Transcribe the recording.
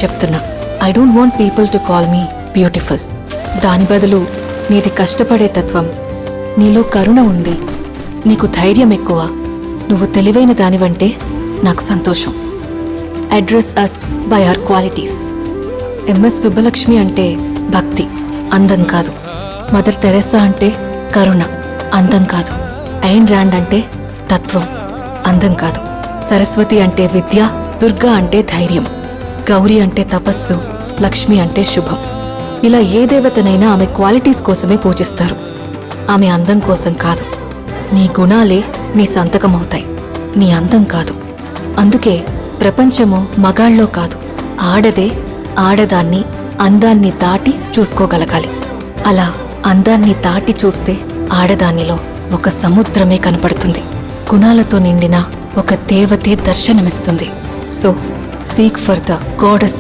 చెప్తున్నా, I don't want people to call me beautiful. దాని బదులు నీది కష్టపడే తత్వం, నీలో కరుణ ఉంది, నీకు ధైర్యం ఎక్కువ, నువ్వు తెలివైన దానివంటే నాకు సంతోషం. Address us by our qualities. MS Subbalakshmi అంటే భక్తి, అందం కాదు. మదర్ తెరెసా అంటే కరుణ, అందం కాదు. ఐన్ ర్యాండ్ అంటే తత్వం, అందం కాదు. సరస్వతి అంటే విద్య, దుర్గా అంటే ధైర్యం, గౌరీ అంటే తపస్సు, లక్ష్మి అంటే శుభం. ఇలా ఏ దేవతనైనా ఆమె క్వాలిటీస్ కోసమే పూజిస్తారు, ఆమె అందం కోసం కాదు. నీ గుణాలే నీ సంతకమవుతాయి, నీ అందం కాదు. అందుకే ప్రపంచము మగాళ్ళలో కాదు, ఆడదే ఆడదాన్ని అందాన్ని దాటి చూసుకోగలగాలి. అలా అందాన్ని దాటి చూస్తే ఆడదానిలో ఒక సముద్రమే కనపడుతుంది, గుణాలతో నిండిన ఒక దేవతే దర్శనమిస్తుంది. So seek for the goddess.